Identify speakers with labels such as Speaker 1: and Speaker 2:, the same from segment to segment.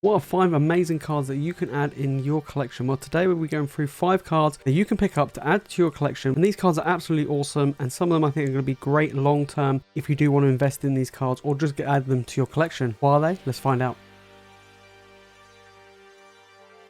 Speaker 1: What are 5 amazing cards that you can add in your collection? Well, today we'll be going through 5 cards that you can pick up to add to your collection. And these cards are absolutely awesome. And some of them I think are going to be great long term if you do want to invest in these cards or just add them to your collection. What are they? Let's find out.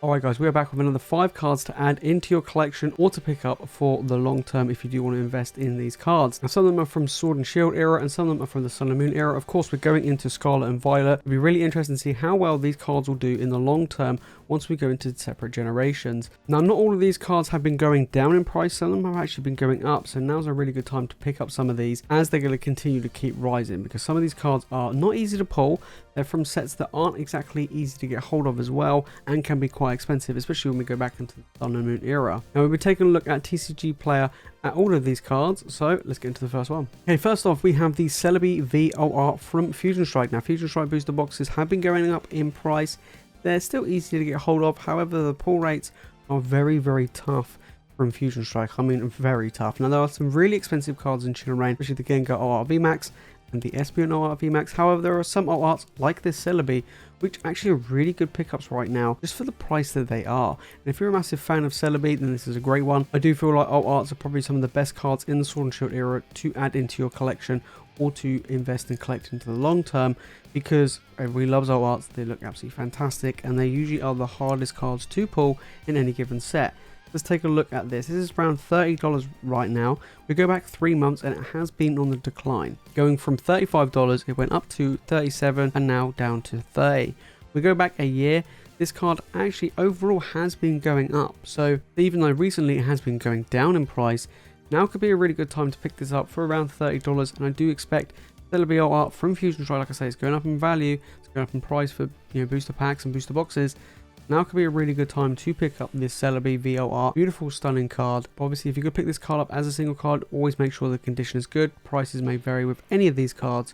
Speaker 1: Alright guys, we are back with another 5 cards to add into your collection or to pick up for the long term if you do want to invest in these cards. Now some of them are from Sword and Shield era and some of them are from the Sun and Moon era. Of course we're going into Scarlet and Violet. It'll be really interesting to see how well these cards will do in the long term once we go into separate generations. Now not all of these cards have been going down in price, some of them have actually been going up, so now's a really good time to pick up some of these as they're going to continue to keep rising because some of these cards are not easy to pull. They're from sets that aren't exactly easy to get hold of as well and can be quite expensive, especially when we go back into the Sun and Moon era. Now we'll be taking a look at TCG Player at all of these cards, so let's get into the first one. Okay, first off we have the Celebi V from Fusion Strike. Now Fusion Strike booster boxes have been going up in price. They're still easy to get hold of, however the pull rates are very tough from Fusion Strike. I mean very tough. Now there are some really expensive cards in Chilling Reign, especially the Gengar OR VMAX and the Espeon OR VMAX. However, there are some arts like this Celebi which actually are really good pickups right now just for the price that they are. And if you're a massive fan of Celebi, then this is a great one. I do feel like arts are probably some of the best cards in the Sword and Shield era to add into your collection or to invest and collect into the long term because everybody loves arts. They look absolutely fantastic and they usually are the hardest cards to pull in any given set. Let's take a look at this. This is around $30 right now. We go back 3 months and it has been on the decline. Going from $35, it went up to $37 and now down to $30. We go back a year, this card actually overall has been going up. So even though recently it has been going down in price, now could be a really good time to pick this up for around $30. And I do expect Celebi art from Fusion Strike, like I say, it's going up in value, it's going up in price for booster packs and booster boxes. Now could be a really good time to pick up this Celebi VOR. Beautiful, stunning card. But obviously, if you could pick this card up as a single card, always make sure the condition is good. Prices may vary with any of these cards,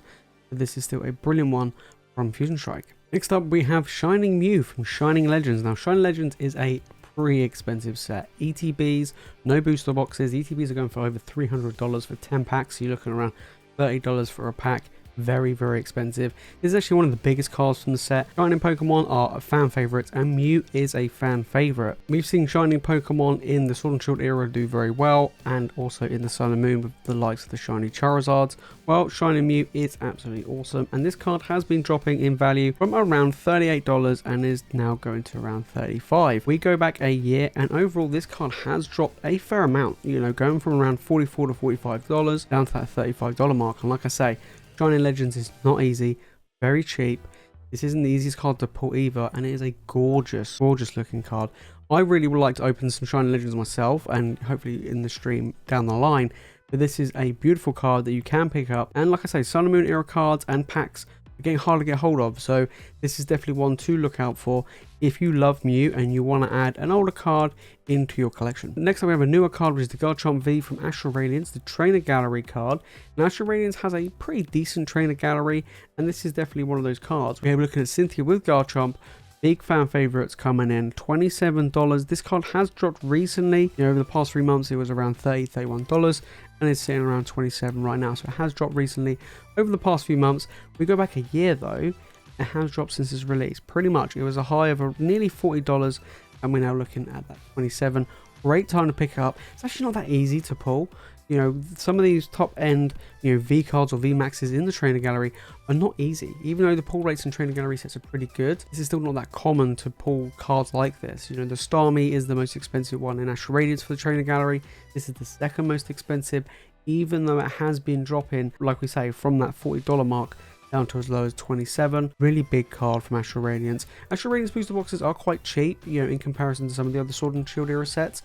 Speaker 1: but this is still a brilliant one from Fusion Strike. Next up, we have Shining Mew from Shining Legends. Now, Shining Legends is a pretty expensive set. ETBs, no booster boxes. ETBs are going for over $300 for 10 packs. So you're looking around $30 for a pack. Very expensive. This is actually one of the biggest cards from the set. Shining Pokemon are fan favorites and Mew is a fan favorite. We've seen Shining Pokemon in the Sword and Shield era do very well and also in the Sun and Moon with the likes of the shiny Charizards. Well, Shining Mew is absolutely awesome and this card has been dropping in value from around $38 and is now going to around $35. We go back a year and overall this card has dropped a fair amount, going from around $44 to $45 down to that $35 mark. And like I say, Shining Legends is not easy, very cheap. This isn't the easiest card to pull either, and it is a gorgeous looking card. I really would like to open some Shining Legends myself, and hopefully in the stream down the line. But this is a beautiful card that you can pick up. And like I say, Sun and Moon era cards and packs are getting hard to get hold of. So this is definitely one to look out for if you love Mew and you want to add an older card into your collection. Next up we have a newer card, which is the Garchomp V from Astral Radiance, the Trainer Gallery card. Now Astral Radiance has a pretty decent Trainer Gallery and this is definitely one of those cards. We're looking at Cynthia with Garchomp. Big fan favorites coming in, $27. This card has dropped recently. Over the past 3 months it was around $30, $31 and it's sitting around $27 right now. So it has dropped recently over the past few months. We go back a year though, it has dropped since its release. Pretty much it was a high of nearly $40 and we're now looking at that $27. Great time to pick it up. It's actually not that easy to pull. Some of these top end V cards or V maxes in the Trainer Gallery are not easy. Even though the pull rates in Trainer Gallery sets are pretty good, this is still not that common to pull cards like this. The Starmie is the most expensive one in Astral Radiance for the Trainer Gallery. This is the second most expensive, even though it has been dropping, like we say, from that $40 mark down to as low as $27. Really big card from Astral Radiance. Astral Radiance booster boxes are quite cheap, in comparison to some of the other Sword and Shield era sets,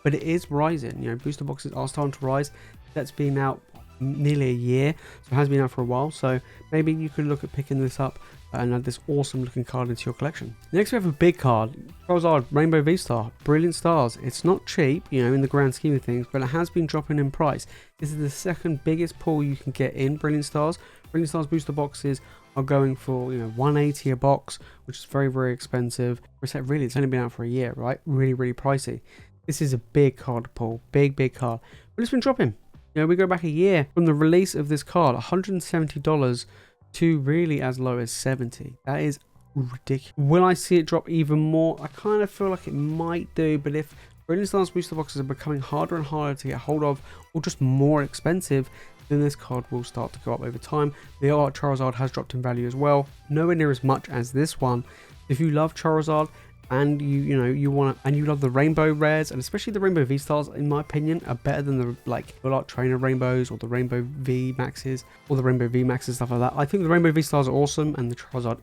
Speaker 1: but it is rising. Booster boxes are starting to rise. That's been out nearly a year, so it has been out for a while. So maybe you could look at picking this up and add this awesome looking card into your collection. Next we have a big card, Charizard Rainbow V-Star, Brilliant Stars. It's not cheap, in the grand scheme of things, but it has been dropping in price. This is the second biggest pull you can get in Brilliant Stars. Brilliant Stars booster boxes are going for $180 a box, which is very expensive. Really, it's only been out for a year, right? Really pricey. This is a big card to pull, big card, but it's been dropping. We go back a year from the release of this card, $170 to really as low as $70. That is ridiculous. Will I see it drop even more? I kind of feel like it might do, but if Brilliant Stars booster boxes are becoming harder and harder to get hold of, or just more expensive, then this card will start to go up over time. The Art Charizard has dropped in value as well, nowhere near as much as this one. If you love Charizard and you love the rainbow rares, and especially the rainbow V stars, in my opinion, are better than the Full Art Trainer rainbows or the rainbow V maxes or the rainbow V maxes, stuff like that. I think the rainbow V stars are awesome, and the Charizard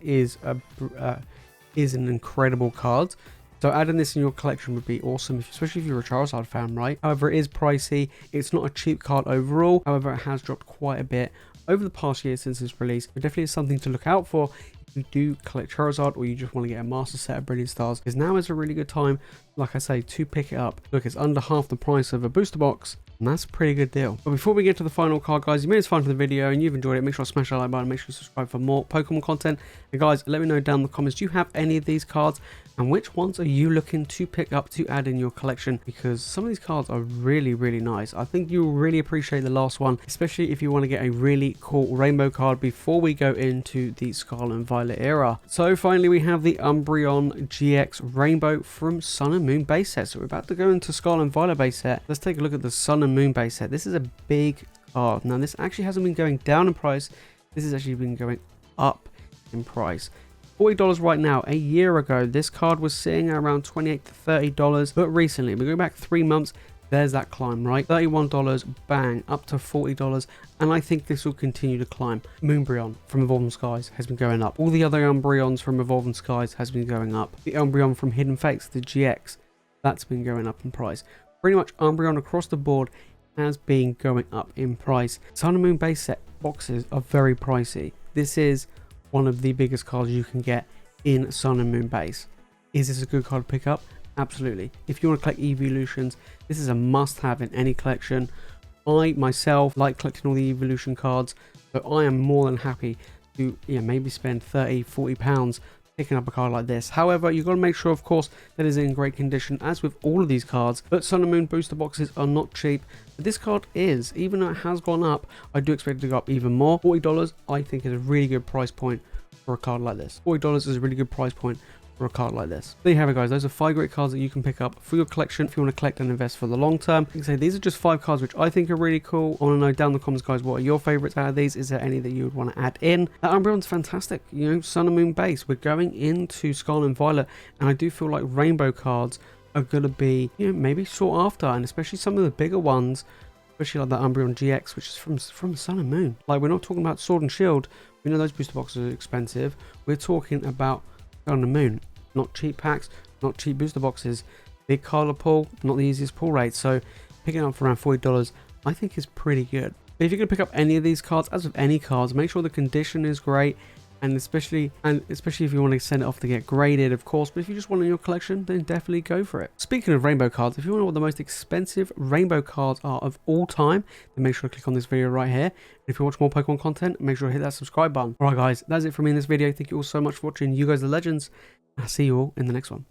Speaker 1: is an incredible card. So adding this in your collection would be awesome, especially if you're a Charizard fan, right? However, it is pricey. It's not a cheap card overall. However, it has dropped quite a bit over the past year since its release. It definitely is something to look out for if you do collect Charizard, or you just want to get a master set of Brilliant Stars, because now is a really good time, like I say, to pick it up. Look, it's under half the price of a booster box, and that's a pretty good deal. But before we get to the final card, guys, you made this fun for the video and you've enjoyed it, make sure to smash that like button, make sure to subscribe for more Pokemon content. And guys, let me know down in the comments, do you have any of these cards, and which ones are you looking to pick up to add in your collection? Because some of these cards are really, really nice. I think you'll really appreciate the last one, especially if you want to get a really cool rainbow card before we go into the Scarlet and Violet era. So finally, we have the Umbreon GX Rainbow from Sun and Moon base set. So we're about to go into Scarlet and Violet base set. Let's take a look at the Sun and Moon base set. This is a big card. Now, this actually hasn't been going down in price. This has actually been going up in price. $40 right now. A year ago, this card was sitting at around $28 to $30, but recently, we go back 3 months, there's that climb, right? $31, bang, up to $40, and I think this will continue to climb. Umbreon from Evolving Skies has been going up. All the other Umbreons from Evolving Skies has been going up. The Umbreon from Hidden Fates, the GX, that's been going up in price. Pretty much Umbreon across the board has been going up in price. Sun and Moon base set boxes are very pricey. This is one of the biggest cards you can get in Sun and Moon base. Is this a good card to pick up? Absolutely. If you want to collect evolutions, this is a must-have in any collection. I myself like collecting all the evolution cards, so I am more than happy to maybe spend 30, 40 pounds picking up a card like this. However, you've got to make sure, of course, that it's in great condition, as with all of these cards. But Sun and Moon booster boxes are not cheap. But this card is, even though it has gone up, I do expect it to go up even more. $40, I think, is a really good price point for a card like this. $40 is a really good price point for a card like this. There you have it, guys. Those are 5 great cards that you can pick up for your collection if you want to collect and invest for the long term. You can say these are just 5 cards which I think are really cool. I want to know down in the comments, guys, what are your favorites out of these? Is there any that you would want to add in? That Umbreon's fantastic. Sun and Moon base. We're going into Scarlet and Violet, and I do feel like rainbow cards are going to be, maybe sought after, and especially some of the bigger ones, especially like the Umbreon GX, which is from Sun and Moon. Like, we're not talking about Sword and Shield. We know those booster boxes are expensive. We're talking about Sun and Moon. Not cheap packs, not cheap booster boxes. Big card to pull, not the easiest pull rate. So picking up for around $40, I think is pretty good. But if you're going to pick up any of these cards, as with any cards, make sure the condition is great. And especially if you want to send it off to get graded, of course. But if you just want it in your collection, then definitely go for it. Speaking of rainbow cards, if you want to know what the most expensive rainbow cards are of all time, then make sure to click on this video right here. And if you watch more Pokemon content, make sure to hit that subscribe button. Alright guys, that's it from me in this video. Thank you all so much for watching. You guys are legends. I'll see you all in the next one.